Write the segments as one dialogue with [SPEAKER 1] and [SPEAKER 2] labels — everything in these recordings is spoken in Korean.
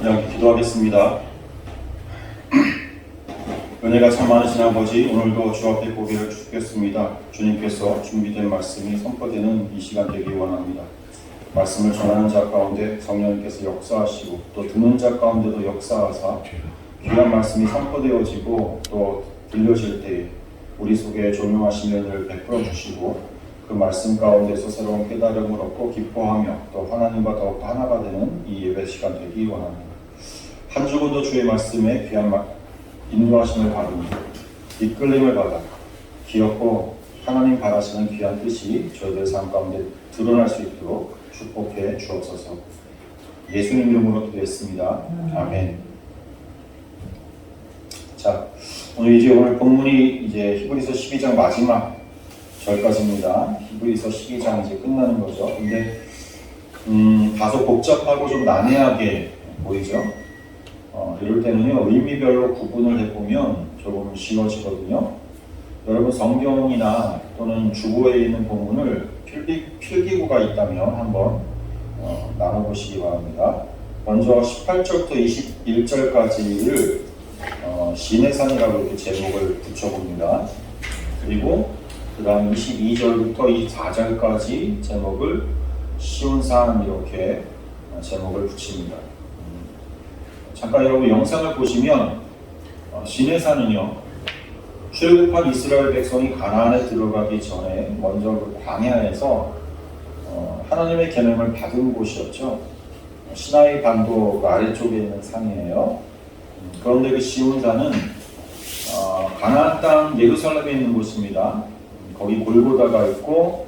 [SPEAKER 1] 그냥 기도하겠습니다. 은혜가 참 많으신 아버지, 오늘도 주 앞에 고개를 숙였습니다. 주님께서 준비된 말씀이 선포되는 이 시간 되기 원합니다. 말씀을 전하는 자 가운데 성령님께서 역사하시고 또 듣는 자 가운데도 역사하사 귀한 말씀이 선포되어지고 또 들려질 때에 우리 속에 조명하신 은혜를 베풀어 주시고 그 말씀 가운데서 새로운 깨달음을 얻고 기뻐하며 또 하나님과 더욱 하나가 되는 이 예배 시간 되기 원합니다. 한 주간도 주의 말씀에 귀한 인도하심을 받으며 이끌림을 받아 기억고 하나님 바라시는 귀한 뜻이 저희들 삶 가운데 드러날 수 있도록 축복해 주옵소서. 예수님 이름으로 기도했습니다. 아멘. 자, 오늘 본문이 이제 히브리서 12장 마지막 절까지입니다. 히브리서 12장 이제 끝나는 거죠. 근데 다소 복잡하고 좀 난해하게 보이죠. 이럴 때는요, 의미별로 구분을 해보면 조금 쉬워지거든요. 여러분 성경이나 또는 주보에 있는 본문을 필기구가 있다면 한번 나눠보시기 바랍니다. 먼저 18절부터 21절까지를 시내산이라고 이렇게 제목을 붙여봅니다. 그리고 그 다음 22절부터 24절까지 제목을 시온산 이렇게 제목을 붙입니다. 잠깐 여러분 영상을 보시면 시내산은요, 출국한 이스라엘 백성이 가나안에 들어가기 전에 먼저 그 광야에서 하나님의 계명을 받은 곳이었죠. 시나이 반도 그 아래쪽에 있는 산이에요. 그런데 그 시온산은 가나안 땅 예루살렘에 있는 곳입니다. 거기 골고다가 있고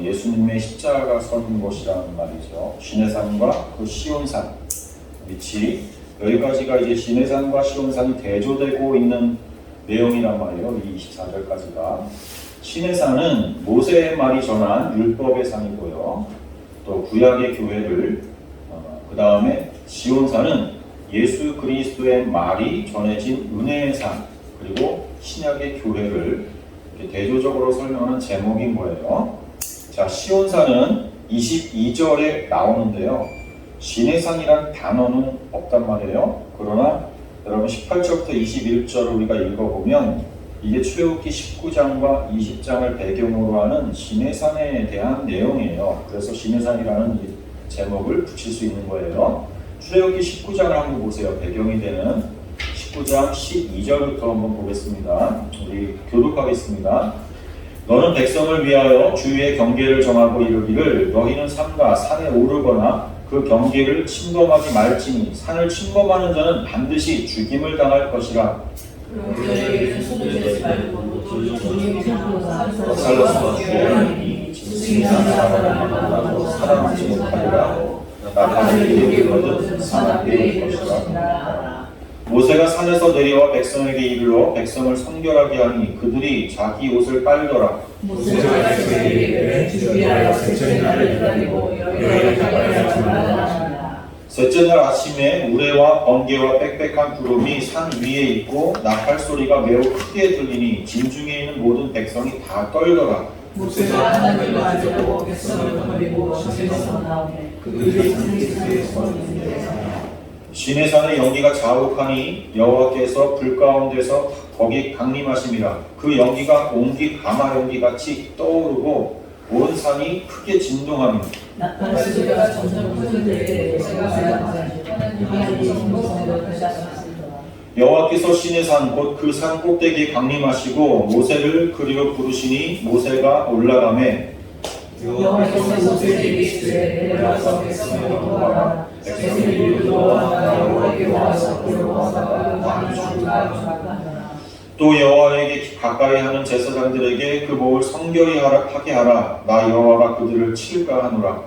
[SPEAKER 1] 예수님의 십자가가 선 곳이라는 말이죠. 시내산과 그 시온산 위치, 여기까지가 이제 시내산과 시온산이 대조되고 있는 내용이란 말이에요. 이 24절까지가. 시내산은 모세의 말이 전한 율법의 산이고요. 또 구약의 교회를, 그 다음에 시온산은 예수 그리스도의 말이 전해진 은혜의 산, 그리고 신약의 교회를 이렇게 대조적으로 설명하는 제목인 거예요. 자, 시온산은 22절에 나오는데요. 시내산이란 단어는 없단 말이에요. 그러나 여러분 18절부터 21절을 우리가 읽어보면 이게 출애굽기 19장과 20장을 배경으로 하는 시내산에 대한 내용이에요. 그래서 시내산이라는 제목을 붙일 수 있는 거예요. 출애굽기 19장을 한번 보세요. 배경이 되는 19장 12절부터 한번 보겠습니다. 우리 교독하겠습니다. 너는 백성을 위하여 주의 경계를 정하고 이르기를 너희는 삼가 산에 오르거나 그 경계를 침범하지 말지니 산을 침범하는 자는 반드시 죽임을 당할 것이라. 살로서 주의 살아남지 못하리라. 나타내 이르기거든 산 앞에 올 것이라. 모세가 산에서 내려와 백성에게 이르러 백성을 선결하게 하니 그들이 자기 옷을 빨더라.
[SPEAKER 2] 모세가 백성에게 이르되 준비하여 셋째 날을 기다리고 여호와의 가까이 가지 말라.
[SPEAKER 1] 셋째 날 아침에 우레와 번개와 빽빽한 구름이 산 위에 있고 나팔 소리가 매우 크게 들리니 진중에 있는 모든 백성이 다 떨더라.
[SPEAKER 2] 모세가 하나님을 맞으려고 백성을 거느리고 산에서 나오매 그들이 산에서 있는데
[SPEAKER 1] 시내산의 연기가 자욱하니 여호와께서 불 가운데서 거기 강림하심이라. 그 연기가 옹기 가마 연기같이 떠오르고 온 산이 크게 진동하며
[SPEAKER 2] 나팔 소리가 점점 커질 때에 모세가 하나님의 진동성을 시작하시더라.
[SPEAKER 1] 여호와께서 시내산 곧 그 산 꼭대기에 강림하시고 모세를 그리로 부르시니 모세가 올라가매
[SPEAKER 2] 여호와께서 모세에게 이르시되 내려가서 백성을 인도하라. 백성이 이르러와 여호와에게 와서 부르짖다가 왕이 죽으라 하더라.
[SPEAKER 1] 또 여호와에게 가까이 하는 제사장들에게 그 목을 성결히 하게 하라. 나 여호와가 그들을 칠까 하노라.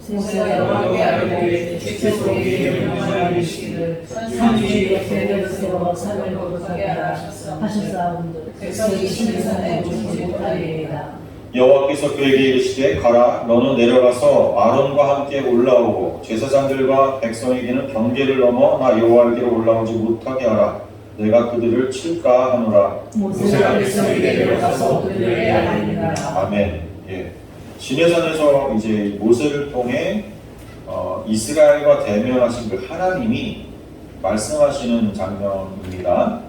[SPEAKER 2] 모세가 여호와께 아뢰되 주께 속에 이르는 이르시기를 산 위에 배를 세워 산을 거룩하게 하라 하셨사온들 백성이 시내산에 오르지 못하리이다.
[SPEAKER 1] 여호와께서 그에게 이르시되 가라. 너는 내려가서 아론과 함께 올라오고 제사장들과 백성에게는 경계를 넘어 나 여호와에게로 올라오지 못하게 하라. 내가 그들을 칠까 하노라.
[SPEAKER 2] 모세가 백성에게 내려가서 그들에게 알리니라.
[SPEAKER 1] 아멘. 예. 시내산에서 이제 모세를 통해 이스라엘과 대면하신 그 하나님이 말씀하시는 장면입니다.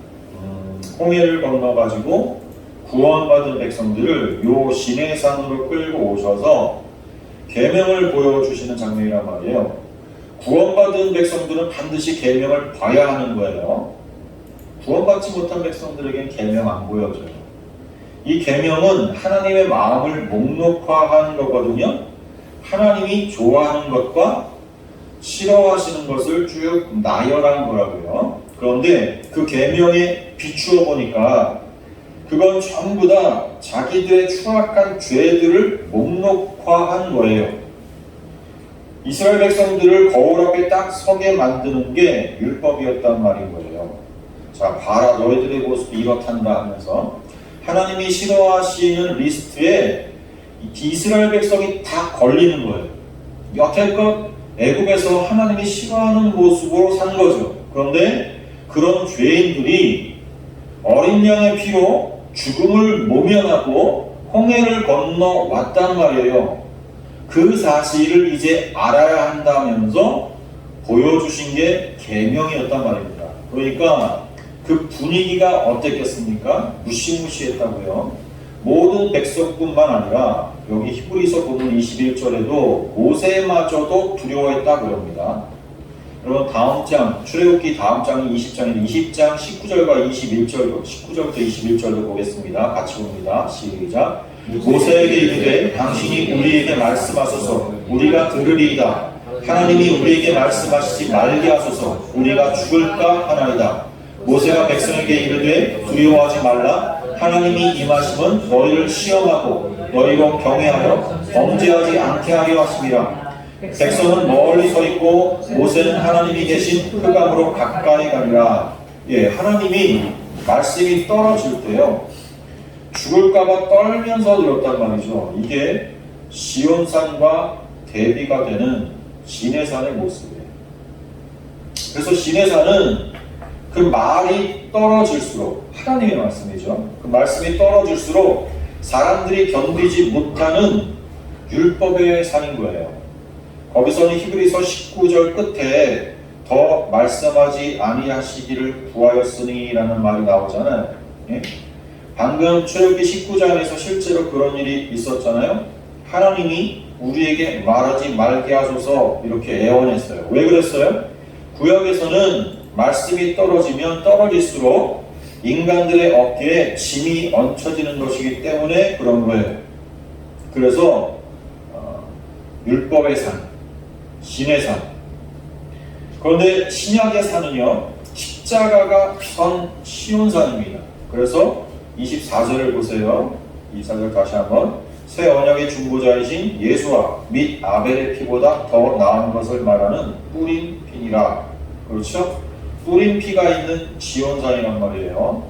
[SPEAKER 1] 홍해를 건너가지고 구원받은 백성들을 요 시내산으로 끌고 오셔서 계명을 보여주시는 장면이란 말이에요. 구원받은 백성들은 반드시 계명을 봐야 하는 거예요. 구원받지 못한 백성들에겐 계명 안 보여줘요. 이 계명은 하나님의 마음을 목록화한 거거든요. 하나님이 좋아하는 것과 싫어하시는 것을 쭉 나열한 거라고요. 그런데 그 계명에 비추어 보니까 그건 전부 다 자기들의 추악한 죄들을 목록화한 거예요. 이스라엘 백성들을 거울 앞에 딱 서게 만드는 게 율법이었단 말인 거예요. 자, 봐라, 너희들의 모습이 이렇단다 하면서 하나님이 싫어하시는 리스트에 이스라엘 백성이 다 걸리는 거예요. 여태껏 애굽에서 하나님이 싫어하는 모습으로 산 거죠. 그런데 그런 죄인들이 어린 양의 피로 죽음을 모면하고 홍해를 건너 왔단 말이에요. 그 사실을 이제 알아야 한다면서 보여주신 게 계명이었단 말입니다. 그러니까 그 분위기가 어땠겠습니까? 무시무시했다고요. 모든 백성뿐만 아니라 여기 히브리서 본문 21절에도 모세마저도 두려워했다고 합니다. 여러분 다음 장, 출애굽기 다음 장이 20장인데 20장 19절과 21절도 19절부터 21절도 보겠습니다. 같이 봅니다. 시작. 모세에게 이르되 당신이 우리에게 말씀하소서 우리가 들으리이다. 하나님이 우리에게 말씀하시지 말게 하소서 우리가 죽을까 하나이다. 모세가 백성에게 이르되 두려워하지 말라. 하나님이 임하심은 너희를 시험하고 너희로 경외하여 범죄하지 않게 하려 하심이라. 백성은 멀리 서 있고 모세는 하나님이 계신 흑암으로 가까이 가니라. 예, 하나님이 말씀이 떨어질 때요 죽을까봐 떨면서 들었단 말이죠. 이게 시온산과 대비가 되는 시내산의 모습이에요. 그래서 시내산은 그 말이 떨어질수록 하나님의 말씀이죠. 그 말씀이 떨어질수록 사람들이 견디지 못하는 율법의 산인 거예요. 거기서는 히브리서 19절 끝에 더 말씀하지 아니하시기를 구하였으니 라는 말이 나오잖아요. 예? 방금 출애굽기 19장에서 실제로 그런 일이 있었잖아요. 하나님이 우리에게 말하지 말게 하소서 이렇게 애원했어요. 왜 그랬어요? 구약에서는 말씀이 떨어지면 떨어질수록 인간들의 어깨에 짐이 얹혀지는 것이기 때문에 그런 거예요. 그래서 율법의 산, 신의 산. 그런데 신약의 산은요 십자가가 선 시온산입니다. 그래서 24절을 보세요. 24절 다시 한번. 새 언약의 중보자이신 예수와 및 아벨의 피보다 더 나은 것을 말하는 뿌린 피니라. 그렇죠? 뿌린 피가 있는 지온산이란 말이에요.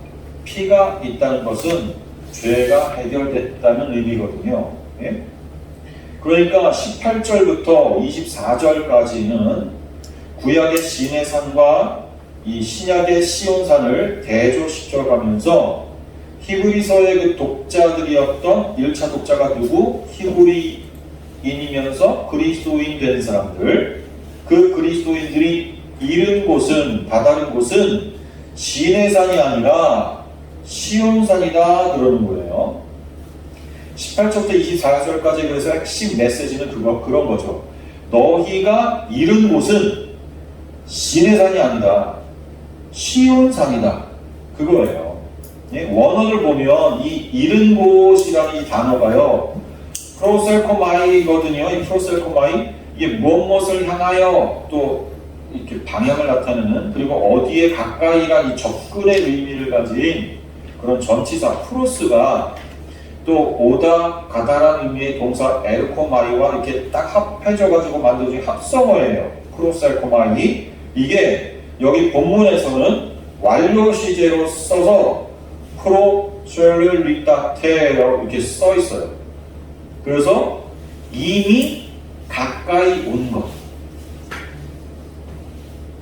[SPEAKER 1] 피가 있다는 것은 죄가 해결됐다는 의미거든요. 예? 그러니까 18절부터 24절까지는 구약의 시내산과 이 신약의 시온산을 대조시켜가면서 히브리서의 그 독자들이었던 1차 독자가 누구? 히브리인이면서 그리스도인 된 사람들, 그 그리스도인들이 이른 곳은, 다다른 곳은 시내산이 아니라 시온산이다 그러는 거예요. 18절부터 24절까지 그래서 핵심 메시지는 그런 거죠. 너희가 이른 곳은 시내산이 아니다. 시온산이다. 그거예요. 예? 원어를 보면 이 이른 곳이라는 이 단어가요. 프로셀코마이거든요. 이 프로셀코마이. 이게 무엇을 향하여 또 이렇게 방향을 나타내는 그리고 어디에 가까이란 이 접근의 의미를 가진 그런 전치사 프로스가 또 오다 가다라는 의미의 동사 에르코마이와 이렇게 딱 합해져가지고 만들어진 합성어예요. 프로셀코마이. 이게 여기 본문에서는 완료 시제로 써서 프로셀리타테라고 이렇게 써 있어요. 그래서 이미 가까이 온 것.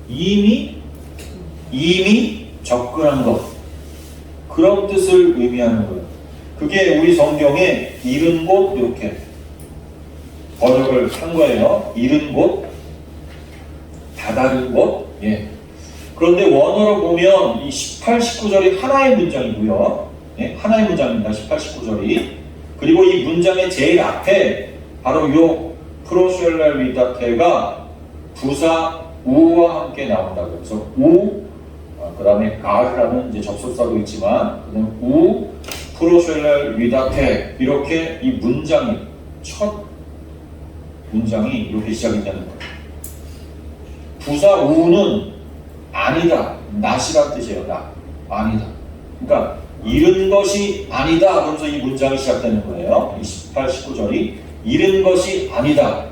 [SPEAKER 1] 이미 접근한 것. 그런 뜻을 의미하는 거예요. 그게 우리 성경에 이른 곳 이렇게 번역을 한 거예요. 이른 곳, 다다른 곳. 예. 그런데 원어로 보면 이 18, 19절이 하나의 문장이고요. 네, 하나의 문장입니다. 18, 19절이. 그리고 이 문장의 제일 앞에 바로 요 프로쉘렐 위다테가 부사 우와 함께 나온다고요. 그래서 우, 그 다음에 가라는 이제 접속사도 있지만, 그다음 우, 프로쉘렐 위다테 이렇게 이 문장이 첫 문장이 이렇게 시작이 되는 거예요. 부사 우는 아니다, 낫이란 뜻이에요. 낫, 아니다. 그러니까 잃은 것이 아니다. 그러면서 이 문장이 시작되는 거예요. 28, 19절이 잃은 것이 아니다.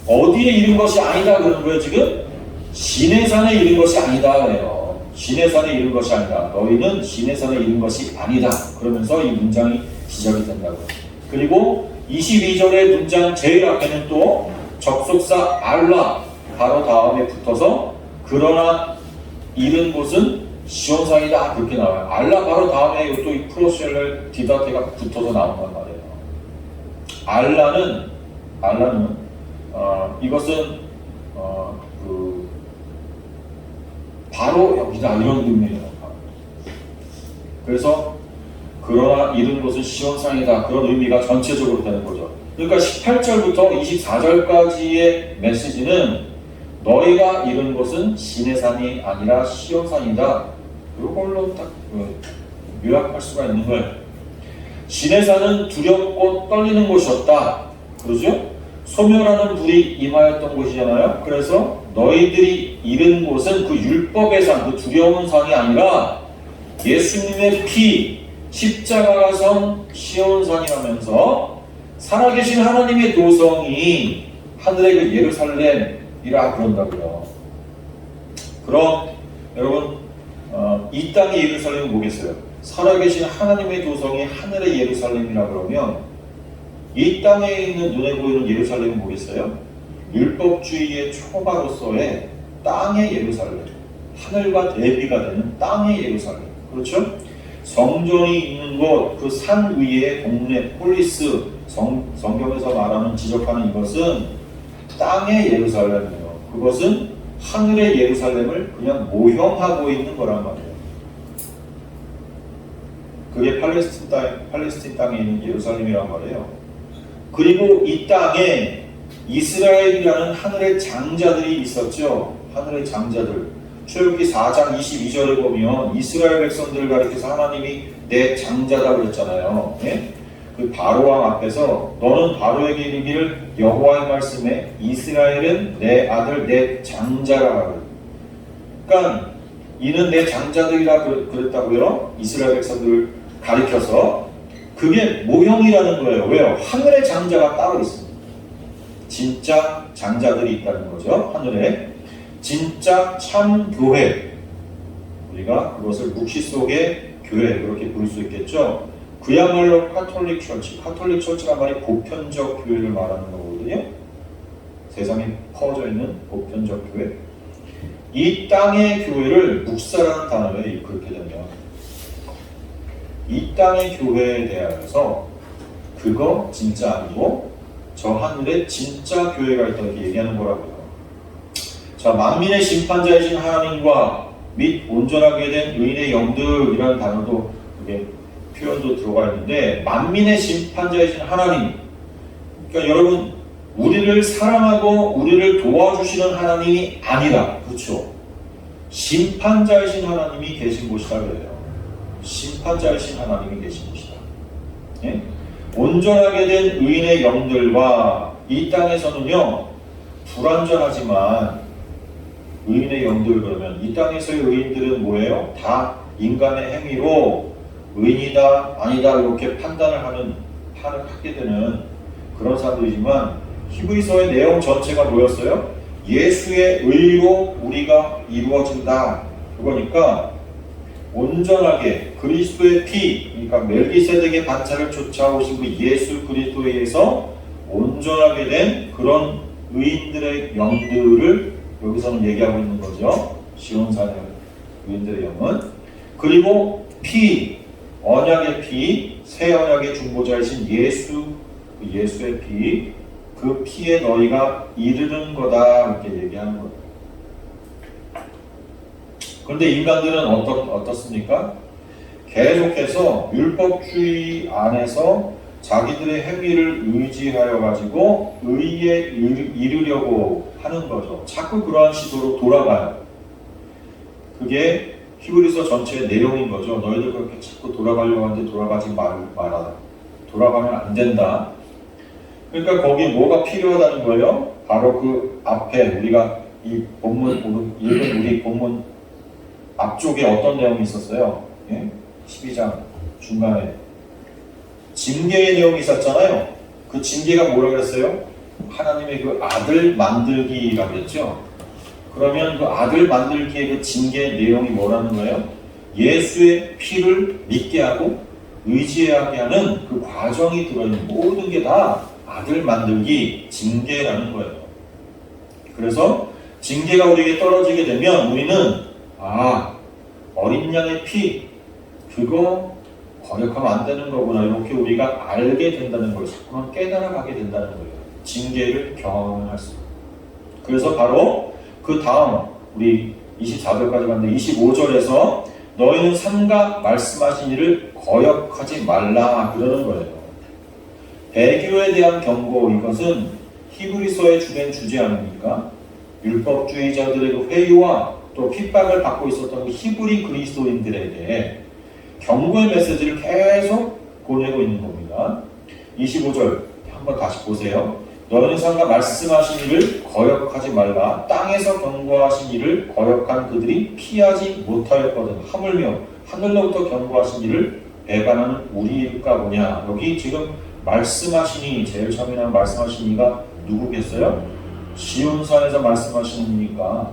[SPEAKER 1] 어디에 잃은 것이 아니다 그러는 거예요 지금? 시내산에 잃은 것이 아니다 그래요. 시내산에 잃은 것이 아니다. 너희는 시내산에 잃은 것이 아니다. 그러면서 이 문장이 시작이 된다고요. 그리고 22절의 문장 제일 앞에는 또 접속사 알라 바로 다음에 붙어서 그러나 잃은 곳은 시온산이다 그렇게 나와요. 알라 바로 다음에 또 이 프로쉘렐 디다테가 붙어서 나온단 말이에요. 알라는 이것은 바로 여기다 이런 의미예요. 그래서 그러나 잃은 곳은 시온산이다 그런 의미가 전체적으로 되는 거죠. 그러니까 18절부터 24절까지의 메시지는 너희가 잃은 곳은 시내산이 아니라 시온산이다. 이걸로 딱 요약할 수가 있는 거예요. 시내산은 두렵고 떨리는 곳이었다. 그러죠? 소멸하는 불이 임하였던 곳이잖아요. 그래서 너희들이 잃은 곳은 그 율법의 산, 그 두려운 산이 아니라 예수님의 피, 십자가가 선 시온산이라면서 살아계신 하나님의 도성이 하늘의 그 예루살렘이라 그런다고요. 그럼 여러분 이 땅의 예루살렘은 뭐겠어요? 살아계신 하나님의 도성이 하늘의 예루살렘이라 그러면 이 땅에 있는 눈에 보이는 예루살렘은 뭐겠어요? 율법주의의 초가로서의 땅의 예루살렘, 하늘과 대비가 되는 땅의 예루살렘. 그렇죠? 성전이 있는 곳, 그 산 위의 동네, 폴리스, 성경에서 말하는 지적하는 이것은 땅의 예루살렘이에요. 그것은 하늘의 예루살렘을 그냥 모형하고 있는 거란 말이에요. 그게 팔레스틴 땅에 있는 예루살렘이란 말이에요. 그리고 이 땅에 이스라엘이라는 하늘의 장자들이 있었죠. 하늘의 장자들. 출애굽기 4장 22절에 보면 이스라엘 백성들을 가리켜서 하나님이 내 장자다 그랬잖아요. 네? 그 바로왕 앞에서 너는 바로에게 이르기를 여호와의 말씀에 이스라엘은 내 아들 내 장자라. 그러니까 이는 내 장자들이라 그랬다고요. 이스라엘 백성들을 가리켜서. 그게 모형이라는 거예요. 왜요? 하늘의 장자가 따로 있습니다. 진짜 장자들이 있다는 거죠. 하늘에. 진짜 참 교회. 우리가 그것을 묵시 속의 교회 그렇게 부를 수 있겠죠. 그야말로 카톨릭 처치란 말이 보편적 교회를 말하는 거거든요. 세상에 퍼져 있는 보편적 교회. 이 땅의 교회를 묵사라는 단어에 그렇게 되면 이 땅의 교회에 대하여서 그거 진짜 아니고 저 하늘에 진짜 교회가 있다 이렇게 얘기하는 거라고요. 자, 만민의 심판자이신 하나님과 및 온전하게 된 의인의 영들이라는 단어도 그게 표현도 들어가 있는데 만민의 심판자이신 하나님. 그러니까 여러분 우리를 사랑하고 우리를 도와주시는 하나님이 아니라 그렇죠. 심판자이신 하나님이 계신 곳이다 그래요. 심판자이신 하나님이 계신 곳이다. 예? 온전하게 된 의인의 영들과 이 땅에서는요 불완전하지만 의인의 영들 그러면 이 땅에서의 의인들은 뭐예요? 다 인간의 행위로 의인이다 아니다 이렇게 판단을 하게 되는 그런 사람들이지만 히브리서의 내용 전체가 뭐였어요? 예수의 의로 우리가 이루어진다. 그거니까 온전하게 그리스도의 피, 그러니까 멜기세덱의 반차를 쫓아오신 그 예수 그리스도에 의해서 온전하게 된 그런 의인들의 영들을 여기서는 얘기하고 있는 거죠. 시온산의 의인들의 영은. 그리고 피, 언약의 피, 새 언약의 중보자이신 예수, 그 예수의 피, 그 피에 너희가 이르는 거다 이렇게 얘기하는 거예요. 그런데 인간들은 어떻습니까? 계속해서 율법주의 안에서 자기들의 행위를 의지하여 가지고 의에 이르려고 하는 거죠. 자꾸 그러한 시도로 돌아가요. 그게 히브리서 전체의 내용인 거죠. 너희들 그렇게 자꾸 돌아가려고 하는데 돌아가지 말아라. 돌아가면 안 된다. 그러니까 거기 뭐가 필요하다는 거예요? 바로 그 앞에 우리가 이 본문 읽은 우리 본문 앞쪽에 어떤 내용이 있었어요? 예? 12장 중간에 징계의 내용이 있었잖아요. 그 징계가 뭐라고 했어요? 하나님의 그 아들 만들기라고 했죠. 그러면 그 아들 만들기의 그 징계의 내용이 뭐라는 거예요? 예수의 피를 믿게 하고 의지하게 하는 그 과정이 들어있는 모든 게 다 아들 만들기 징계라는 거예요. 그래서 징계가 우리에게 떨어지게 되면 우리는 어린 양의 피 그거 거역하면 안 되는 거구나 이렇게 우리가 알게 된다는 걸 자꾸만 깨달아가게 된다는 거예요. 징계를 경험할 수. 그래서 바로 그 다음 우리 24절까지 갔는데 25절에서 너희는 삼가 말씀하신 일을 거역하지 말라 그러는 거예요. 배교에 대한 경고 이것은 히브리서의 주된 주제 아닙니까? 율법주의자들의 그 회의와 또 핍박을 받고 있었던 그 히브리 그리스도인들에게 경고의 메시지를 계속 보내고 있는 겁니다. 25절 한번 다시 보세요. 너희는 삼가 말씀하신 일을 거역하지 말라. 땅에서 경고하신 일을 거역한 그들이 피하지 못하였거든. 하물며 하늘로부터 경고하신 일을 배반하는 우리일까 보냐. 여기 지금 말씀하시니 제일 처음에 말씀하신 이가 누구겠어요? 시온산에서 말씀하시는 이니까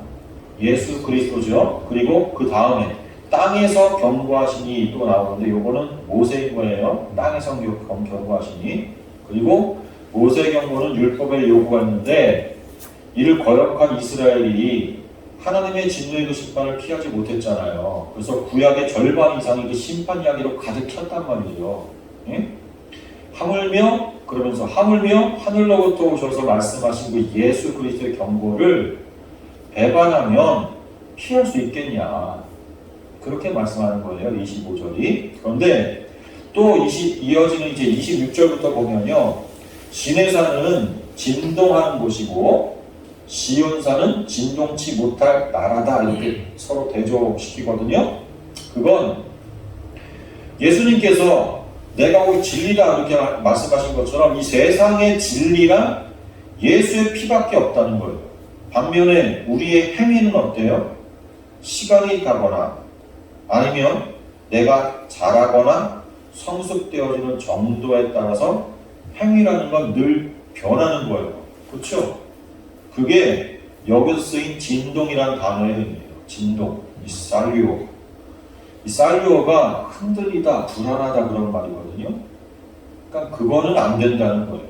[SPEAKER 1] 예수 그리스도죠. 그리고 그 다음에 땅에서 경고하시니 또 나오는데 요거는 모세인 거예요. 땅에서 경고하시니. 그리고 모세 경고는 율법의 요구가 있는데 이를 거역한 이스라엘이 하나님의 진노의 그 심판을 피하지 못했잖아요. 그래서 구약의 절반 이상이 그 심판 이야기로 가득 찼단 말이죠. 예? 하물며 하늘로부터 오셔서 말씀하신 그 예수 그리스도의 경고를 배반하면 피할 수 있겠냐. 그렇게 말씀하는 거예요. 25절이. 그런데 또 이어지는 이제 26절부터 보면요. 시내산은 진동하는 곳이고 시온산은 진동치 못할 나라다. 이렇게 서로 대조시키거든요. 그건 예수님께서 내가 곧 진리다 이렇게 말씀하신 것처럼 이 세상의 진리란 예수의 피밖에 없다는 거예요. 반면에 우리의 행위는 어때요? 시간이 가거나 아니면 내가 잘하거나 성숙되어지는 정도에 따라서 행위라는 건 늘 변하는 거예요. 그렇죠? 그게 여기서 쓰인 진동이라는 단어의 의미예요. 진동, 이 살리오가 흔들리다, 불안하다 그런 말이거든요. 그러니까 그거는 안 된다는 거예요.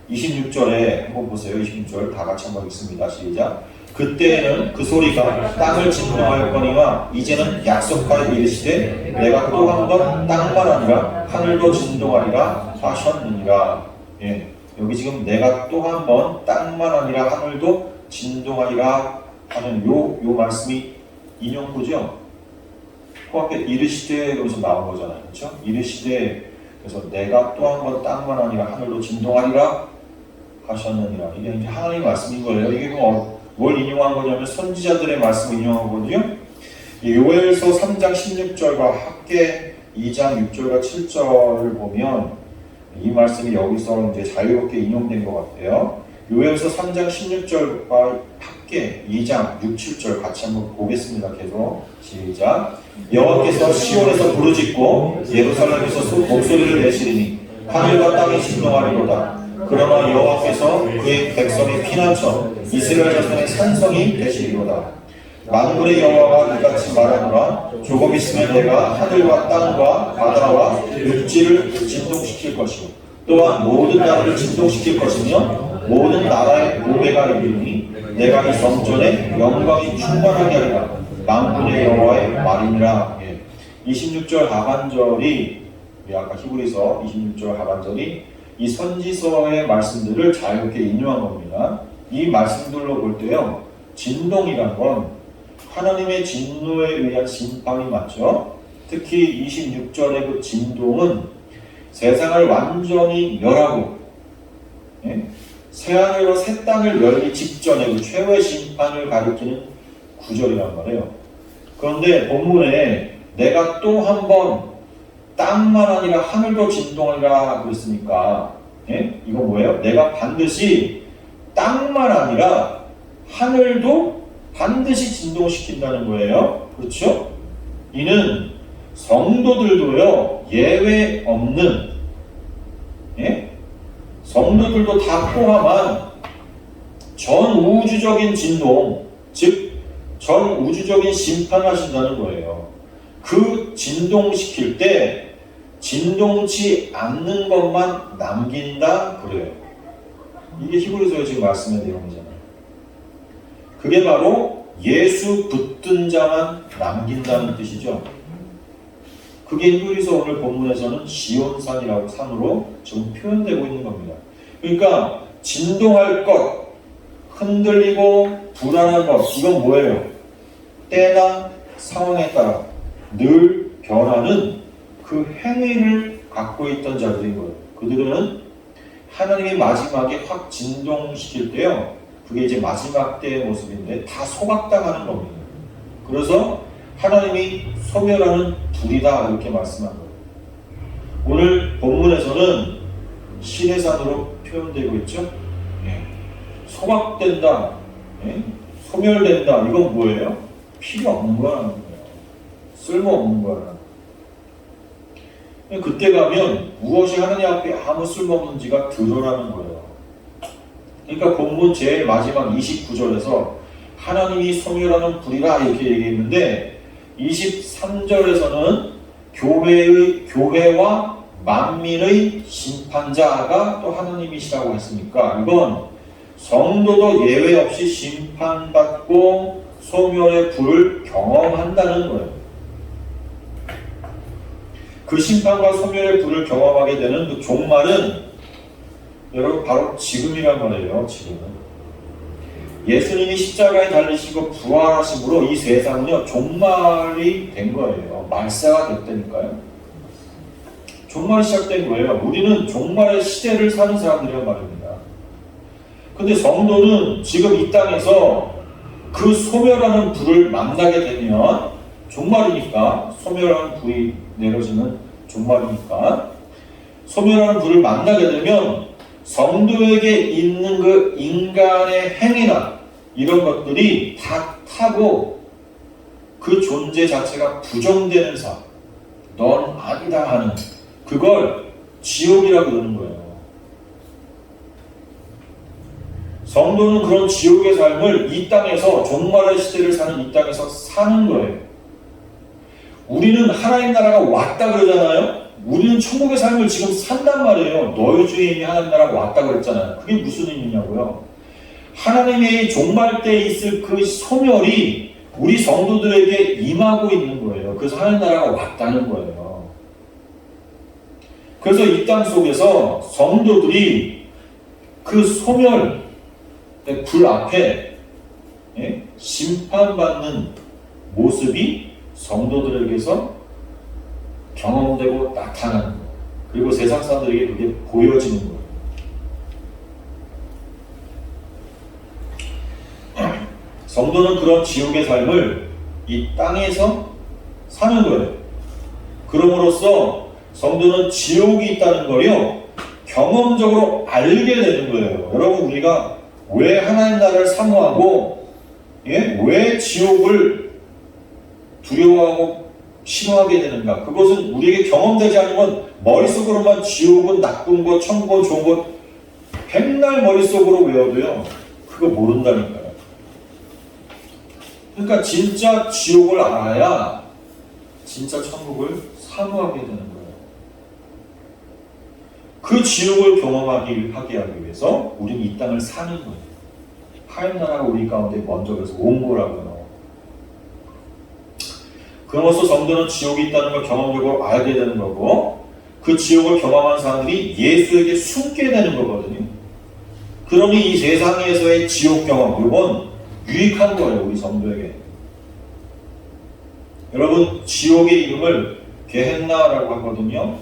[SPEAKER 1] 26절에 한번 보세요. 26절 다 같이 한번 읽습니다. 시작. 그때에는 그 소리가 땅을 진동하였거니와 이제는 약속하여 이르시되 내가 또 한 번 땅만 아니라 하늘도 진동하리라 하셨느니라. 예, 여기 지금 내가 또 한 번 땅만 아니라 하늘도 진동하리라 하는 요 말씀이 인용구죠. 그 앞에 이르시되 여기서 나온 거잖아요. 그렇죠? 이르시되 그래서 내가 또 한 번 땅만 아니라 하늘도 진동하리라 하셨느니라. 이게 이제 하나님의 말씀인 거예요. 이게 뭘 인용한 거냐면 선지자들의 말씀을 인용한 거거든요. 요엘서 3장 16절과 함께 2장 6절과 7절을 보면 이 말씀이 여기서 이제 자유롭게 인용된 것 같아요. 요엘서 3장 16절과 함께 2장 6, 7절 같이 한번 보겠습니다. 계속 시작. 여호와께서 시온에서 부르짖고 예루살렘에서 목소리를 내시리니 하늘과 땅이 진동하리로다. 그러나 여호와께서 그의 백성의 피난처 이스라엘 자손의 산성이 되시리로다. 만군의 여호와가 이같이 말하노라. 조금 있으면 내가 하늘과 땅과 바다와 육지를 진동시킬 것이요 또한 모든 나라를 진동시킬 것이며 모든 나라의 노래가 이르니 내가 이 성전에 영광이 충만하게 하리라. 만군의 여호와의 말이니라. 26절 하반절이 아까 히브리서 26절 하반절이 이 선지서의 말씀들을 자유롭게 인용한 겁니다. 이 말씀들로 볼 때요, 진동이란 건 하나님의 진노에 의한 심판이 맞죠. 특히 26절의 그 진동은 세상을 완전히 멸하고 새하늘과 새 땅을 멸기 직전에 그 최후의 심판을 가리키는 구절이란 말이에요. 그런데 본문에 내가 또 한 번 땅만 아니라 하늘도 진동하리라 그랬으니까 이거 뭐예요? 내가 반드시 땅만 아니라 하늘도 반드시 진동시킨다는 거예요. 그렇죠? 이는 성도들도요 예외 없는 성도들도 다 포함한 전 우주적인 진동, 즉 전 우주적인 심판을 하신다는 거예요. 그 진동시킬 때 진동치 않는 것만 남긴다 그래요. 이게 히브리서의 지금 말씀의 내용이잖아요. 그게 바로 예수 붙든 자만 남긴다는 뜻이죠. 그게 히브리서 오늘 본문에서는 시온산이라고 산으로 지금 표현되고 있는 겁니다. 그러니까 진동할 것, 흔들리고 불안한 것, 이건 뭐예요? 때나 상황에 따라 늘 변하는 그 행위를 갖고 있던 자들인 거예요. 그들은 하나님이 마지막에 확 진동시킬 때요, 그게 이제 마지막 때의 모습인데 다 소각당하는 겁니다. 그래서 하나님이 소멸하는 불이다 이렇게 말씀한 거예요. 오늘 본문에서는 시내산으로 표현되고 있죠. 소각된다, 소멸된다. 이건 뭐예요? 필요 없는 거라는 거예요. 쓸모없는 거라는 거예요. 그때 가면 무엇이 하느님 앞에 아무 쓸모없는지가 드러나는 거예요. 그러니까 본문 제일 마지막 29절에서 하나님이 소멸하는 불이라 이렇게 얘기했는데 23절에서는 교회와 만민의 심판자가 또 하나님이시라고 했으니까 이건 성도도 예외 없이 심판받고 소멸의 불을 경험한다는 거예요. 그 심판과 소멸의 불을 경험하게 되는 그 종말은 여러분 바로 지금이란 말이에요. 지금은 예수님이 십자가에 달리시고 부활하심으로 이 세상은요 종말이 된 거예요. 말세가 됐다니까요. 종말이 시작된 거예요. 우리는 종말의 시대를 사는 사람들이란 말입니다. 근데 성도는 지금 이 땅에서 그 소멸하는 불을 만나게 되면 종말이니까, 소멸하는 불이 내려지는 종말이니까 소멸하는 불을 만나게 되면 성도에게 있는 그 인간의 행위나 이런 것들이 다 타고 그 존재 자체가 부정되는 삶, 넌 아니다 하는 그걸 지옥이라고 그러는 거예요. 성도는 그런 지옥의 삶을 이 땅에서 종말의 시대를 사는 이 땅에서 사는 거예요. 우리는 하나님 나라가 왔다 그러잖아요. 우리는 천국의 삶을 지금 산단 말이에요. 너희 주에 이미 하나님 나라가 왔다 그랬잖아요. 그게 무슨 의미냐고요. 하나님의 종말 때 있을 그 소멸이 우리 성도들에게 임하고 있는 거예요. 그래서 하나님 나라가 왔다는 거예요. 그래서 이 땅 속에서 성도들이 그 소멸 불 앞에 심판받는 모습이 성도들에게서 경험되고 나타나는 거예요. 그리고 세상 사람들에게 그게 보여지는 거예요. 성도는 그런 지옥의 삶을 이 땅에서 사는 거예요. 그럼으로써 성도는 지옥이 있다는 걸요 경험적으로 알게 되는 거예요. 여러분, 우리가 왜 하나님 나라를 사모하고 왜 지옥을 두려워하고 싫어하게 되는가? 그것은 우리에게 경험되지 않은 건 머릿속으로만 지옥은 나쁜 것, 천국은 좋은 것 백날 머릿속으로 외워도요 그거 모른다니까요. 그러니까 진짜 지옥을 알아야 진짜 천국을 사모하게 되는 거예요. 그 지옥을 경험하게 하기 위해서 우리는 이 땅을 사는 거예요. 하나님 나라가 우리 가운데 먼저 그래서 온 거라고요. 그럼으로써 성도는 지옥이 있다는 걸 경험적으로 알게 되는 거고, 그 지옥을 경험한 사람들이 예수에게 숨게 되는 거거든요. 그러니 이 세상에서의 지옥 경험, 이건 유익한 거예요, 우리 성도에게. 여러분 지옥의 이름을 게헨나라고 하거든요.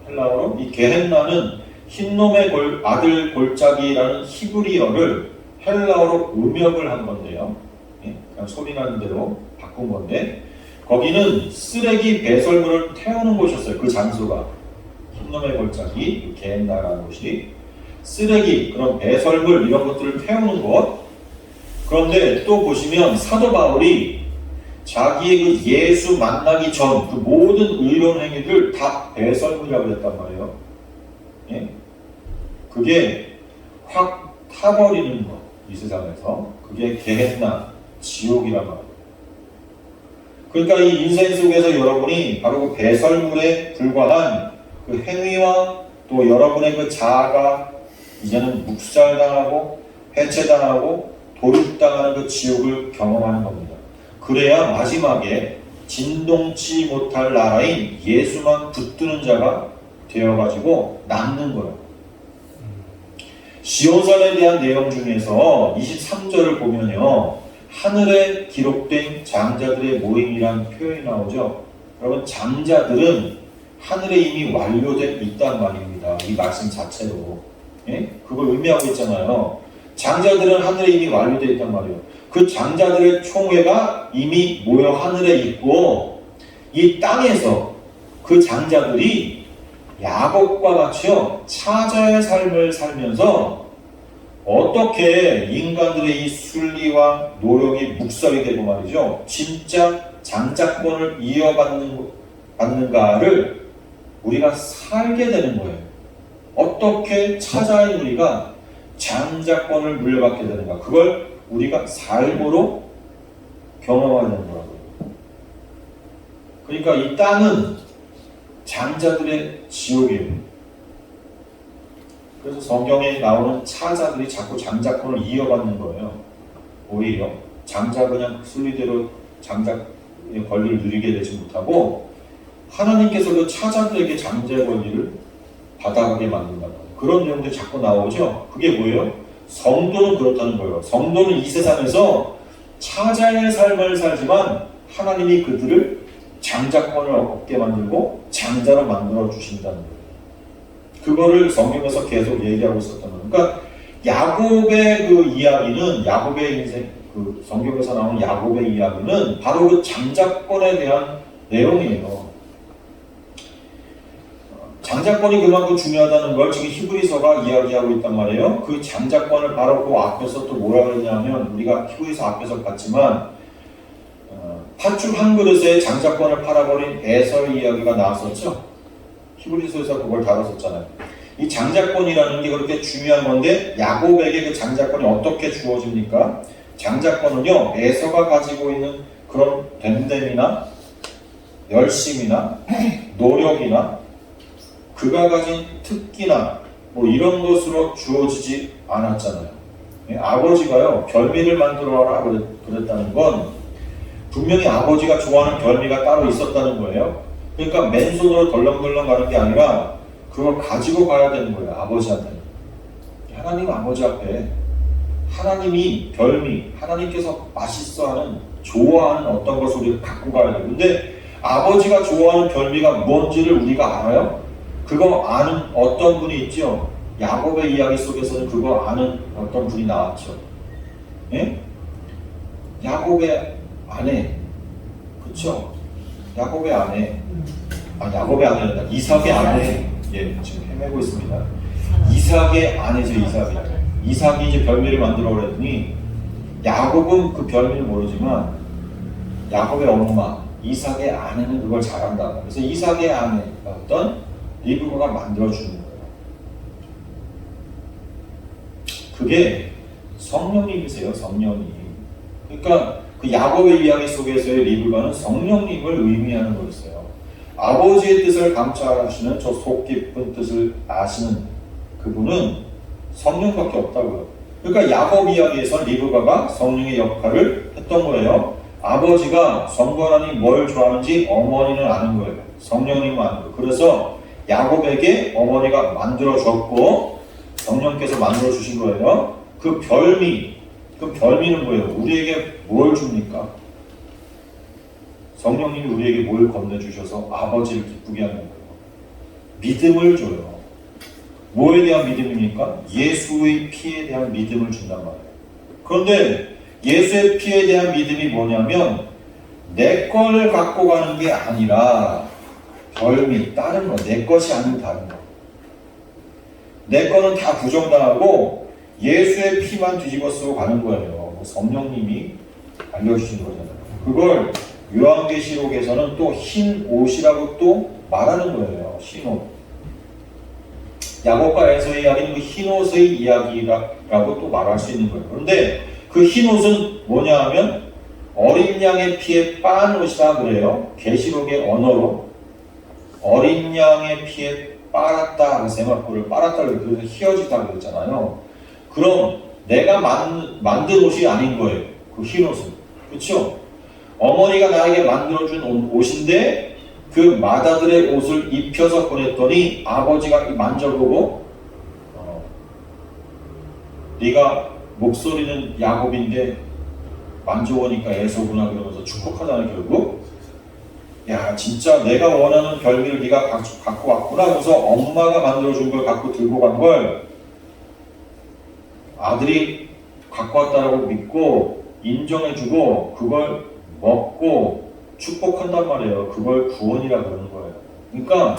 [SPEAKER 1] 헬라어로. 이 게헨나는 흰놈의 아들 골짜기라는 히브리어를 헬라어로 음역을 한 건데요. 그냥 소리 나는 대로 바꾼 건데 거기는 쓰레기 배설물을 태우는 곳이었어요. 그 장소가 흰놈의 골짜기 게헨나라는 곳이 쓰레기 그런 배설물 이런 것들을 태우는 곳. 그런데 또 보시면 사도 바울이 자기의 그 예수 만나기 전 그 모든 의로운 행위를 다 배설물이라고 했단 말이에요. 예? 그게 확 타버리는 것, 이 세상에서. 그게 게헨나, 지옥이란 말이에요. 그러니까 이 인생 속에서 여러분이 바로 그 배설물에 불과한 그 행위와 또 여러분의 그 자아가 이제는 묵살당하고 해체당하고 도륙당하는 그 지옥을 경험하는 겁니다. 그래야 마지막에 진동치 못할 나라인 예수만 붙드는 자가 되어가지고 남는 거예요. 시온산에 대한 내용 중에서 23절을 보면요. 하늘에 기록된 장자들의 모임이란 표현이 나오죠. 여러분 장자들은 하늘에 이미 완료되어 있단 말입니다. 이 말씀 자체로. 예? 그걸 의미하고 있잖아요. 장자들은 하늘에 이미 완료되어 있단 말이에요. 그 장자들의 총회가 이미 모여 하늘에 있고 이 땅에서 그 장자들이 야곱과 같이요 차자의 삶을 살면서 어떻게 인간들의 이 순리와 노력이 묵살이 되고 말이죠 진짜 장자권을 이어받는가를 우리가 살게 되는 거예요. 어떻게 차자인 우리가 장자권을 물려받게 되는가, 그걸 우리가 삶으로 경험하게 되는 거라고요. 그러니까 이 땅은 장자들의 지옥이에요. 그래서 성경에 나오는 차자들이 자꾸 장자권을 이어받는 거예요. 오히려 장자 그냥 순리대로 장자의 권리를 누리게 되지 못하고 하나님께서 그 차자들에게 장자의 권리를 받아가게 만든다. 그런 내용들이 자꾸 나오죠. 그게 뭐예요? 성도는 그렇다는 거예요. 성도는 이 세상에서 차자의 삶을 살지만 하나님이 그들을 장자권을 얻게 만들고 장자로 만들어 주신다는 거예요. 그거를 성경에서 계속 얘기하고 있었던 거예요. 그러니까 야곱의 그 이야기는, 야곱의 인생, 그 성경에서 나오는 야곱의 이야기는 바로 그 장자권에 대한 내용이에요. 장자권이 그만큼 중요하다는 걸 지금 히브리서가 이야기하고 있단 말이에요. 그 장자권을 바로 그 앞에서 또 뭐라 그러냐면, 우리가 히브리서 앞에서 봤지만 팥죽 한 그릇에 장자권을 팔아버린 에서의 이야기가 나왔었죠. 히브리서에서 그걸 다뤘었잖아요. 이 장자권이라는 게 그렇게 중요한 건데 야곱에게 그 장자권이 어떻게 주어집니까? 장자권은요, 에서가 가지고 있는 그런 됨됨이나 열심이나 노력이나 그가 가진 특기나 뭐 이런 것으로 주어지지 않았잖아요. 아버지가요 별미를 만들어라 그랬다는 건 분명히 아버지가 좋아하는 별미가 따로 있었다는 거예요. 그러니까 맨손으로 덜렁덜렁 가는 게 아니라 그걸 가지고 가야 되는 거예요. 아버지한테는. 하나님 아버지 앞에 하나님이 별미, 하나님께서 맛있어하는, 좋아하는 어떤 것을 우리가 갖고 가야 돼요. 근데 아버지가 좋아하는 별미가 뭔지를 우리가 알아요? 그거 아는 어떤 분이 있죠? 야곱의 이야기 속에서는 그거 아는 어떤 분이 나왔죠. 예? 야곱의 아내, 그쵸? 야곱의 아내, 야곱의 아내가 이삭의 아내, 예, 지금 헤매고 있습니다. 이삭의 아내죠, 이삭이. 이삭이 이제 별미를 만들어 그랬더니 야곱은 그 별미를 모르지만 야곱의 엄마, 이삭의 아내는 그걸 잘한다. 그래서 이삭의 아내가 어떤 리브가가 만들어주는 거예요. 그게 성령님이세요, 성령님. 그러니까 그 야곱의 이야기 속에서의 리브가는 성령님을 의미하는 거였어요. 아버지의 뜻을 감찰하시는 저 속 깊은 뜻을 아시는 그분은 성령밖에 없다고요. 그러니까 야곱 이야기에서 리브가가 성령의 역할을 했던 거예요. 아버지가 성관하니 뭘 좋아하는지 어머니는 아는 거예요. 성령님은 아는 거예요. 그래서 야곱에게 어머니가 만들어줬고 성령께서 만들어주신 거예요. 그 별미, 그 별미는 뭐예요? 우리에게 뭘 줍니까? 성령님이 우리에게 뭘 건네주셔서 아버지를 기쁘게 하는 거예요. 믿음을 줘요. 뭐에 대한 믿음입니까? 예수의 피에 대한 믿음을 준단 말이에요. 그런데 예수의 피에 대한 믿음이 뭐냐면 내 걸 갖고 가는 게 아니라 별미, 다른 거, 내 것이 아닌 다른 거. 내 거는 다 부정당하고 예수의 피만 뒤집어 쓰고 가는 거예요. 성령님이 알려주신 거잖아요. 그걸 요한계시록에서는 또 흰 옷이라고 또 말하는 거예요. 흰 옷. 야곱과 에서의 이야기는 그 흰 옷의 이야기라고 또 말할 수 있는 거예요. 그런데 그 흰 옷은 뭐냐 하면 어린 양의 피에 빤 옷이라 그래요. 계시록의 언어로 어린 양의 피에 빨았다, 세마포를 빨았다 그래서 휘어지다 그랬잖아요. 그럼 내가 만든 옷이 아닌 거예요. 그 흰 옷은. 그렇죠? 어머니가 나에게 만들어준 옷인데 그 마다들의 옷을 입혀서 보냈더니 아버지가 만져보고 네가 목소리는 야곱인데 만져보니까 에서구나 그러면서 축복하잖아요. 결국 야 진짜 내가 원하는 별미를 네가 갖고 왔구나 하면서 엄마가 만들어준 걸 갖고 들고 간 걸 아들이 갖고 왔다라고 믿고 인정해주고 그걸 먹고 축복한단 말이에요. 그걸 구원이라 그러는 거예요. 그러니까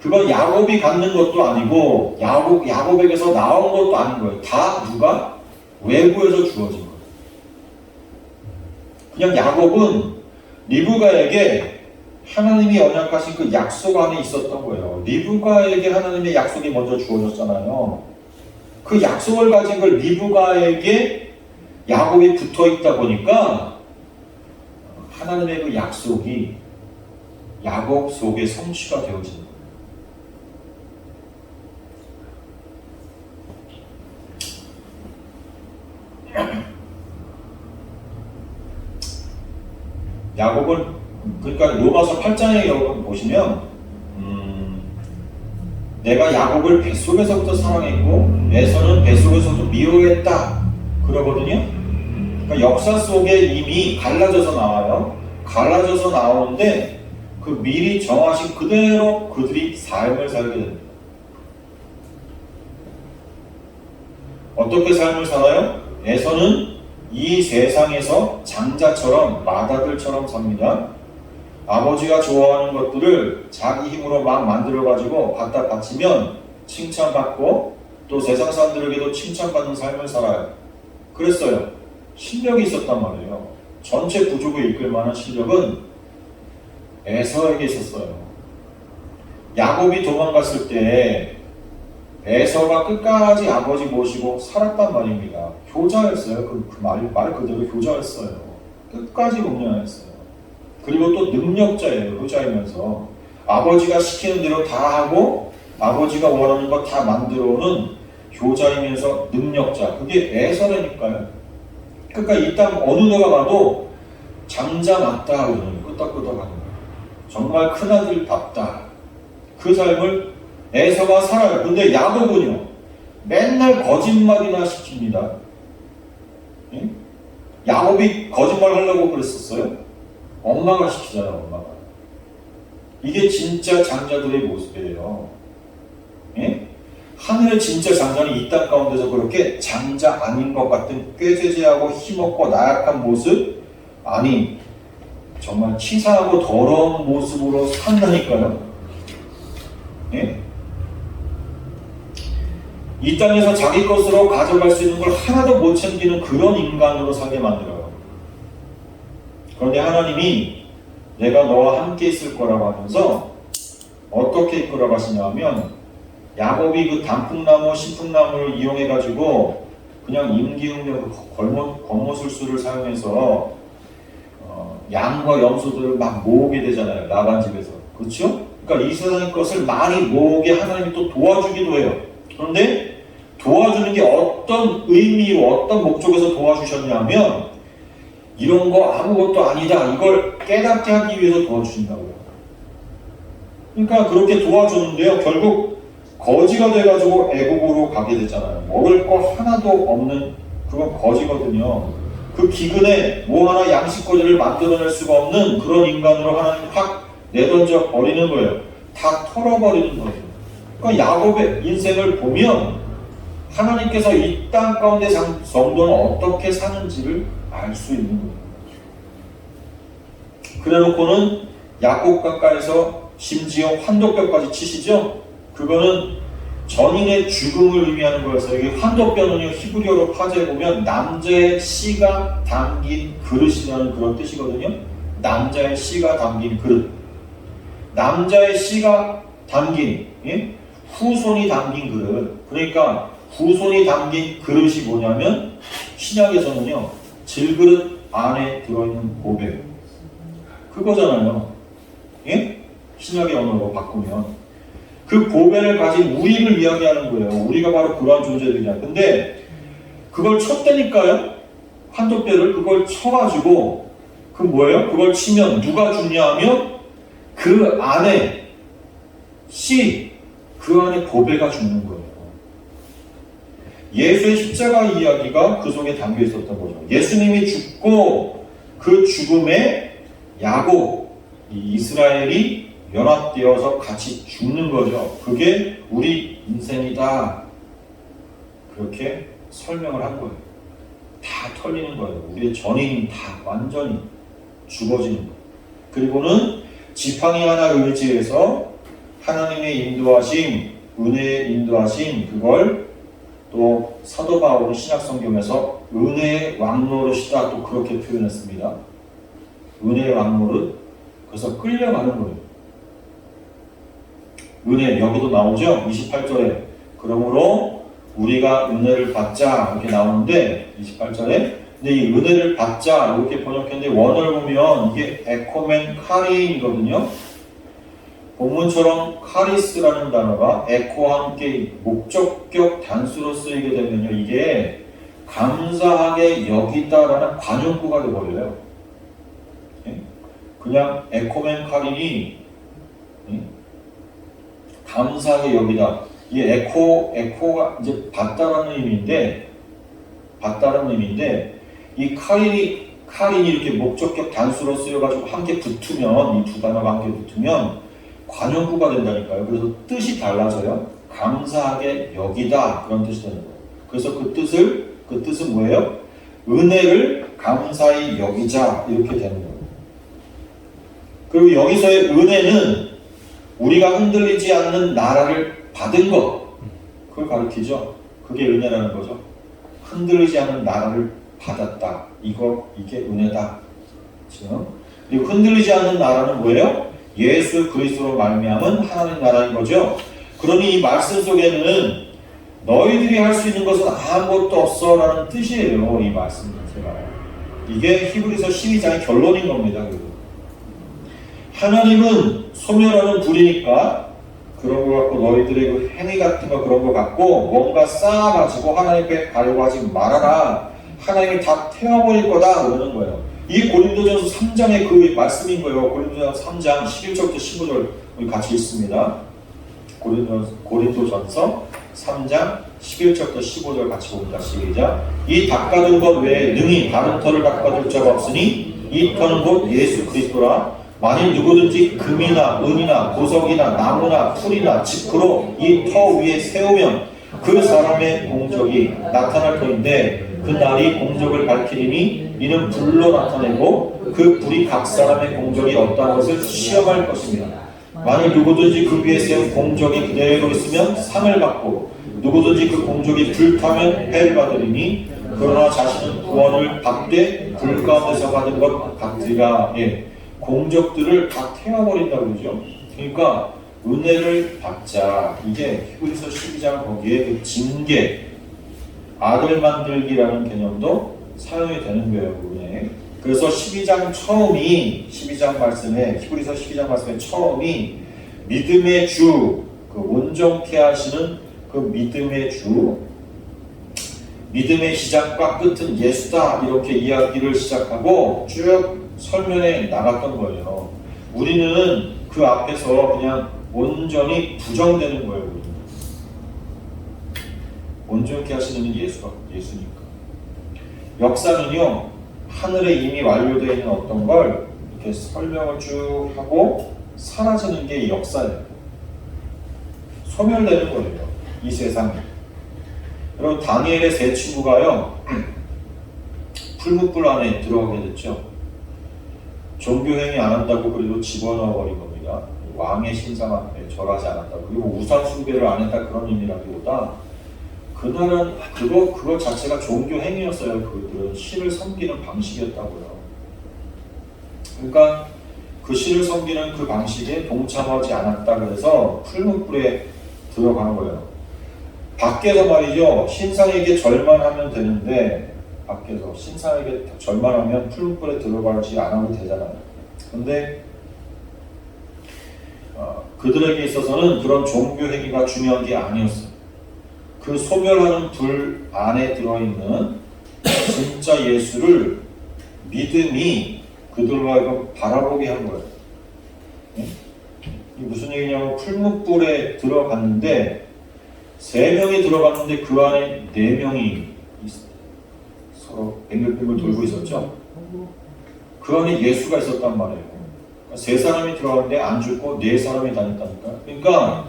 [SPEAKER 1] 그건 야곱이 갖는 것도 아니고 야곱에게서 나온 것도 아닌 거예요. 다 누가? 외부에서 주어진 거예요. 그냥 야곱은 리브가에게 하나님이 언약하신 그 약속 안에 있었던 거예요. 리브가에게 하나님의 약속이 먼저 주어졌잖아요. 그 약속을 가진 걸 리브가에게 야곱이 붙어 있다 보니까 하나님의 그 약속이 야곱 속에 성취가 되어지는 거예요. 야곱은 그러니까 로마서 8장에 여러분 보시면 내가 야곱을 뱃속에서부터 사랑했고 에서는 뱃속에서도 미워했다 그러거든요. 그러니까 역사 속에 이미 갈라져서 나와요. 갈라져서 나오는데 그 미리 정하신 그대로 그들이 삶을 살게 됩니다. 어떻게 삶을 살아요? 에서는 이 세상에서 장자처럼 마다들처럼 삽니다. 아버지가 좋아하는 것들을 자기 힘으로 막 만들어가지고 갖다 바치면 칭찬받고 또 세상 사람들에게도 칭찬받는 삶을 살아요. 그랬어요. 실력이 있었단 말이에요. 전체 부족을 이끌 만한 실력은 에서에게 있었어요. 야곱이 도망갔을 때 에서가 끝까지 아버지 모시고 살았단 말입니다. 효자였어요. 말 그대로 효자였어요. 끝까지 공연했어요. 그리고 또 능력자예요. 효자이면서 아버지가 시키는 대로 다 하고 아버지가 원하는 거 다 만들어오는 효자이면서 능력자. 그게 에서라니까요. 그러니까 이 땅 어느 데가 가도 장자 맞다 그러는 끄덕끄덕 하는 거예요. 정말 큰아들답다. 그 삶을 에서가 살아요. 근데 야곱은요 맨날 거짓말이나 시킵니다. 예? 야곱이 거짓말 하려고 그랬었어요? 엄마가 시키잖아요. 엄마가. 이게 진짜 장자들의 모습이에요. 예? 하늘의 진짜 장자는 이 땅 가운데서 그렇게 장자 아닌 것 같은 꾀죄죄하고 힘없고 나약한 모습, 아니 정말 치사하고 더러운 모습으로 산다니까요. 예? 이 땅에서 자기 것으로 가져갈 수 있는 걸 하나도 못 챙기는 그런 인간으로 살게 만들어요. 그런데 하나님이 내가 너와 함께 있을 거라고 하면서 어떻게 이끌어 가시냐 하면 야곱이 그 단풍나무, 신풍나무를 이용해가지고 그냥 임기응변 권모술수를 사용해서 양과 염소들을 막 모으게 되잖아요. 라반 집에서. 그렇죠? 그러니까 이 세상의 것을 많이 모으게 하나님이 또 도와주기도 해요. 그런데 도와주는 게 어떤 의미로 어떤 목적에서 도와주셨냐면 이런 거 아무것도 아니다. 이걸 깨닫게 하기 위해서 도와주신다고요. 그러니까 그렇게 도와주는데요. 결국 거지가 돼가지고 애국으로 가게 되잖아요. 먹을 거 하나도 없는 그건 거지거든요. 그 그 기근에 뭐 하나 양식거리를 만들어낼 수가 없는 그런 인간으로 하나님 확 내던져 버리는 거예요. 다 털어버리는 거죠. 그러니까 야곱의 인생을 보면 하나님께서 이 땅 가운데 성도는 어떻게 사는지를 알 수 있는 거예요. 그래놓고는 야곱 가까이서 심지어 환도뼈까지 치시죠. 그거는 전인의 죽음을 의미하는 거여서 여기 환도뼈는요 히브리어로 파제해보면 남자의 씨가 담긴 그릇이라는 그런 뜻이거든요. 남자의 씨가 담긴 그릇, 남자의 씨가 담긴 후손이 담긴 그릇. 그러니까 후손이 담긴 그릇이 뭐냐면 신약에서는요 질그릇 안에 들어있는 보배, 그거잖아요. 예? 신약의 언어로 바꾸면 그 보배를 가진 우리를 이야기하는 거예요. 우리가 바로 그러한 존재들이야. 근데 그걸 쳤다니까요. 환도뼈를 그걸 쳐가지고 그 뭐예요? 그걸 치면 누가 죽냐 하면 그 안에 씨, 그 안에 보배가 죽는 거예요. 예수의 십자가 이야기가 그 속에 담겨 있었던 거죠. 예수님이 죽고 그 죽음에 야곱, 이 이스라엘이 연합되어서 같이 죽는 거죠. 그게 우리 인생이다. 그렇게 설명을 한 거예요. 다 털리는 거예요. 우리의 전인이 다 완전히 죽어지는 거예요. 그리고는 지팡이 하나 의지해서 하나님의 인도하심, 은혜의 인도하심, 그걸 또 사도 바울은 신약 성경에서 은혜의 왕노릇이다 또 그렇게 표현했습니다. 은혜의 왕노릇, 그래서 끌려가는 거예요. 은혜, 여기도 나오죠? 28절에 그러므로 우리가 은혜를 받자 이렇게 나오는데 28절에 근데 이 은혜를 받자 이렇게 번역했는데 원어를 보면 이게 에코멘 카리인이거든요. 본문처럼 카리스라는 단어가 에코와 함께 목적격 단수로 쓰이게 되면요 이게 감사하게 여기다라는 관용구가 되어버려요. 그냥 에코멘 카린이 감사하게 여기다. 이 에코가 이제 받다라는 의미인데 이 카린이 이렇게 목적격 단수로 쓰여가지고 함께 붙으면 이 두 단어가 함께 붙으면 관용구가 된다니까요. 그래서 뜻이 달라져요. 감사하게 여기다 그런 뜻이 되는 거예요. 그래서 그 뜻은 뭐예요? 은혜를 감사히 여기자 이렇게 되는 거예요. 그리고 여기서의 은혜는 우리가 흔들리지 않는 나라를 받은 것, 그걸 가리키죠. 그게 은혜라는 거죠. 흔들리지 않는 나라를 받았다. 이게 은혜다. 그렇죠? 그리고 흔들리지 않는 나라는 뭐예요? 예수 그리스도로 말미암은 하나님 나라인 거죠. 그러니 이 말씀 속에는 너희들이 할 수 있는 것은 아무것도 없어 라는 뜻이에요. 이 말씀 자체가. 이게 히브리서 12장의 결론인 겁니다. 하나님은 소멸하는 불이니까 그런 거 갖고 너희들의 그 행위 같은 거 그런 거 갖고 뭔가 쌓아가지고 하나님 앞에 가려고 하지 말아라. 하나님이 다 태워버릴 거다 그러는 거예요. 이 고린도전서 3장의 그 말씀인 거예요. 고린도전서 3장 11절부터 15절 우리 같이 읽습니다. 고린도전서 3장 11절부터 15절 같이 봅니다. 시작. 이 닦아둔 것 외에 능히 다른 터를 닦아둘 자가 없으니 이 터는 곧 예수 그리스도라. 만일 누구든지 금이나 은이나 보석이나 나무나 풀이나 지프로 이 터 위에 세우면 그 사람의 공적이 나타날 터인데 그 날이 공적을 밝히리니 이는 불로 나타내고 그 불이 각 사람의 공적이 어떠한 것을 시험할 것입니다. 만일 누구든지 그 위에 세운 공적이 그대로 있으면 상을 받고 누구든지 그 공적이 불타면 해를 받으리니 그러나 자신은 구원을 받되 불 가운데서 받은 것 같으리라. 공적들을 다 태워버린다고 그러죠. 그러니까 은혜를 받자. 이게 히브리서 12장 거기에 그 징계, 아들 만들기라는 개념도 사용이 되는 거예요. 은혜. 그래서 12장 말씀에 히브리서 12장 말씀의 처음이 믿음의 주, 그 온전케 하시는 그 믿음의 주, 믿음의 시작과 끝은 예수다 이렇게 이야기를 시작하고 쭉 설명해 나갔던 거예요. 우리는 그 앞에서 그냥 온전히 부정되는 거예요. 우리는. 온전케 하시는 예수니까. 역사는요 하늘에 이미 완료되어 있는 어떤 걸 이렇게 설명을 쭉 하고 사라지는 게 역사예요. 소멸되는 거예요. 이 세상에. 여러분 다니엘의 세 친구가요. 풀무불 안에 들어가게 됐죠. 종교행위 안 한다고 그래도 집어넣어 버린 겁니다. 왕의 신상 앞에 절하지 않았다고. 그리고 우상 숭배를 안 했다 그런 의미라기보다 그날은 그거 자체가 종교행위였어요. 그들은 신을 섬기는 방식이었다고요. 그러니까 그 신을 섬기는 그 방식에 동참하지 않았다 그래서 풀무불에 들어간 거예요. 밖에서 말이죠. 신상에게 절만하면 되는데 밖에서 신상에게 절만하면 풀무불에 들어가지 않아도 되잖아요. 근데 그들에게 있어서는 그런 종교 행위가 중요한 게 아니었어요. 그 소멸하는 불 안에 들어있는 진짜 예수를 믿음이 그들로 하여금 바라보게 한 거예요. 이게 무슨 얘기냐면 풀무불에 들어갔는데 3명이 들어갔는데 그 안에 4명이 서로 뱅글뱅글 돌고 있었죠. 그 안에 예수가 있었단 말이에요. 3사람이 들어갔는데 안 죽고 4사람이 다녔다니까. 그러니까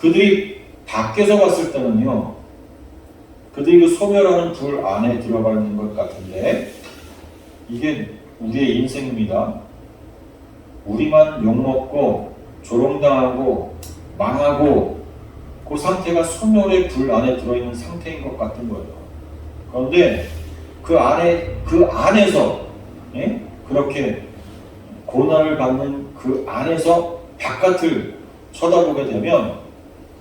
[SPEAKER 1] 그들이 밖에서 봤을 때는요, 그들이 그 소멸하는 불 안에 들어가 있는 것 같은데 이게 우리의 인생입니다. 우리만 욕먹고 조롱당하고 망하고 그 상태가 소멸의 불 안에 들어있는 상태인 것 같은 거예요. 그런데 그 안에서 그렇게 고난을 받는 그 안에서 바깥을 쳐다보게 되면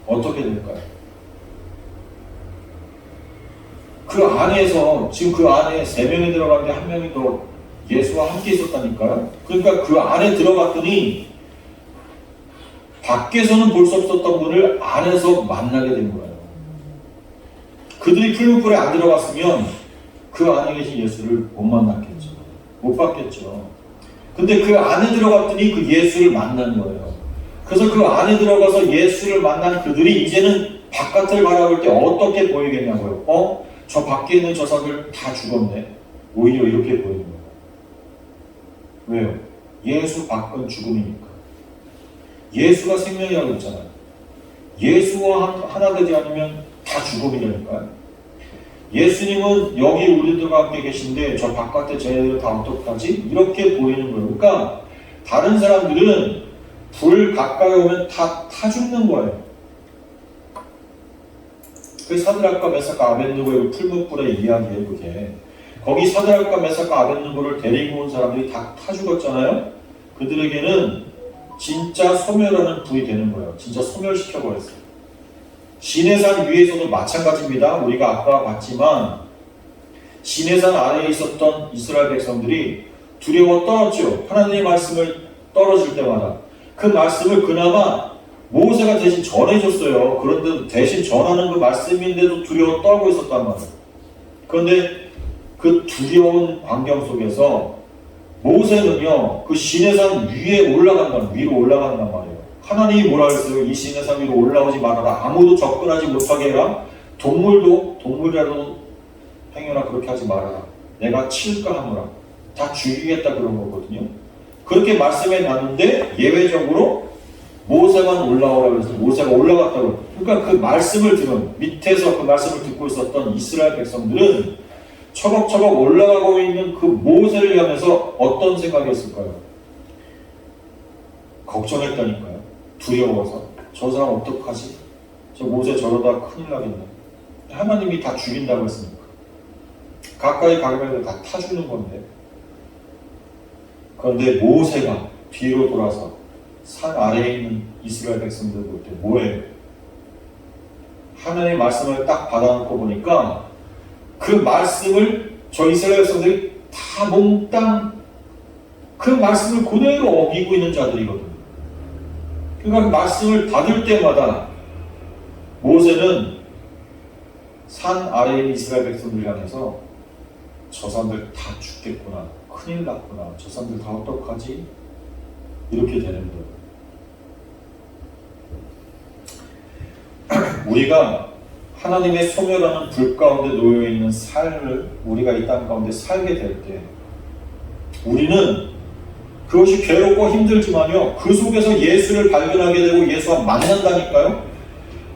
[SPEAKER 1] 어떻게 될까요? 그 안에서 지금 그 안에 3명이 들어갔는데 1명이 더 예수와 함께 있었다니까요. 그러니까 그 안에 들어갔더니 밖에서는 볼 수 없었던 분을 안에서 만나게 된 거예요. 그들이 풀무불에 안 들어갔으면 그 안에 계신 예수를 못 만났겠죠. 못 봤겠죠. 근데 그 안에 들어갔더니 그 예수를 만난 거예요. 그래서 그 안에 들어가서 예수를 만난 그들이 이제는 바깥을 바라볼 때 어떻게 보이겠냐고요. 저 밖에 있는 저 사람들 다 죽었네. 오히려 이렇게 보이는 거예요. 왜요? 예수 밖은 죽음이니까. 예수가 생명이라고 했잖아요. 예수와 하나 되지 않으면 다 죽음이라니까요. 예수님은 여기 우리들과 함께 계신데 저 바깥에 쟤네들 다 어떡하지? 이렇게 보이는 거예요. 그러니까 다른 사람들은 불 가까이 오면 다 타 죽는 거예요. 그 사드락과 메삭과 아벳느고의 풀무불의 이야기예요. 그게 거기 사드락과 메삭과 아벳느고를 데리고 온 사람들이 다 타 죽었잖아요. 그들에게는 진짜 소멸하는 불이 되는 거예요. 진짜 소멸시켜버렸어요. 시내산 위에서도 마찬가지입니다. 우리가 아까 봤지만 시내산 아래에 있었던 이스라엘 백성들이 두려워 떨었죠. 하나님의 말씀을 떨어질 때마다 그 말씀을 그나마 모세가 대신 전해줬어요. 그런데 대신 전하는 그 말씀인데도 두려워 떨고 있었단 말이에요. 그런데 그 두려운 환경 속에서 모세는요, 그 시내산 위에 위로 올라간단 말이에요. 하나님이 뭐라 그랬어요? 이 시내산 위로 올라오지 말아라. 아무도 접근하지 못하게 해라. 동물이라도 행여나 그렇게 하지 말아라. 내가 칠까 하노라. 다 죽이겠다 그런 거거든요. 그렇게 말씀해 놨는데 예외적으로 모세만 올라오라고 해서 모세가 올라갔다고. 그러니까 그 말씀을 들은 밑에서 그 말씀을 듣고 있었던 이스라엘 백성들은 처벅처벅 올라가고 있는 그 모세를 향해서 어떤 생각이었을까요? 걱정했다니까요. 두려워서. 저 사람 어떡하지? 저 모세 저러다 큰일 나겠네. 하나님이 다 죽인다고 했으니까. 가까이 가면 다 타 죽는 건데. 그런데 모세가 뒤로 돌아서 산 아래에 있는 이스라엘 백성들 볼 때 뭐예요? 하나님의 말씀을 딱 받아놓고 보니까 그 말씀을 저 이스라엘 백성들이 다 몽땅 그 말씀을 그대로 어기고 있는 자들이거든요. 그러니까 그 말씀을 받을 때마다 모세는 산 아래에 있는 이스라엘 백성들 향해서 저 사람들 다 죽겠구나. 큰일 났구나. 저 사람들 다 어떡하지? 이렇게 되는 거예요. 우리가 하나님의 소멸하는 불 가운데 놓여있는 삶을 우리가 이 땅 가운데 살게 될 때 우리는 그것이 괴롭고 힘들지만요, 그 속에서 예수를 발견하게 되고 예수와 만난다니까요.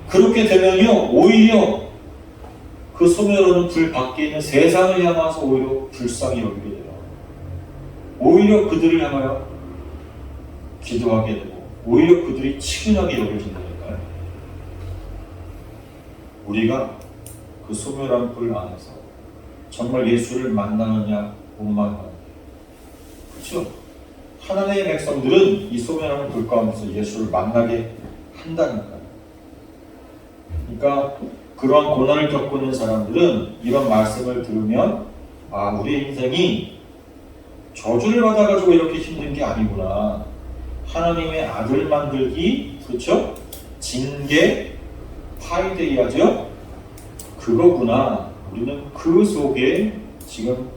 [SPEAKER 1] 그렇게 되면요, 오히려 그 소멸하는 불 밖에 있는 세상을 향해서 오히려 불쌍히 여기게 돼요. 오히려 그들을 향하여 기도하게 되고 오히려 그들이 치근하게 여겨진다니까요. 우리가 그 소멸한 불 안에서 정말 예수를 만나느냐 못 만나느냐, 그렇죠? 하나님의 백성들은 이 소멸하는 불 가운데서 예수를 만나게 한다니까요. 그러니까 그러한 고난을 겪고 있는 사람들은 이런 말씀을 들으면 아, 우리 인생이 저주를 받아가지고 이렇게 힘든 게 아니구나. 하나님의 아들 만들기, 그렇죠? 징계, 파이데이하죠? 그거구나. 우리는 그 속에 지금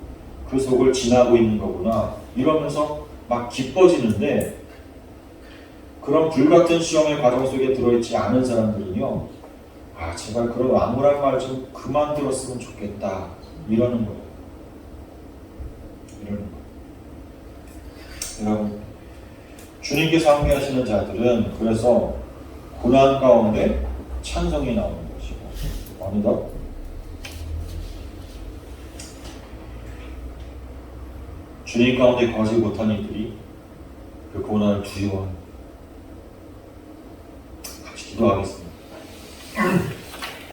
[SPEAKER 1] 그 속을 지나고 있는 거구나. 이러면서 막 기뻐지는데, 그런 불같은 시험의 과정 속에 들어있지 않은 사람들은요, 아, 제발 그런 암울한 말 좀 그만 들었으면 좋겠다. 이러는 거예요. 이러는 거예요. 여러분, 주님께서 함께 하시는 자들은 그래서 고난 가운데 찬성이 나오는 것이고, 어느덧 주님 가운데 거하지 못한 이들이 그 고난을 두려워하는, 같이 기도하겠습니다.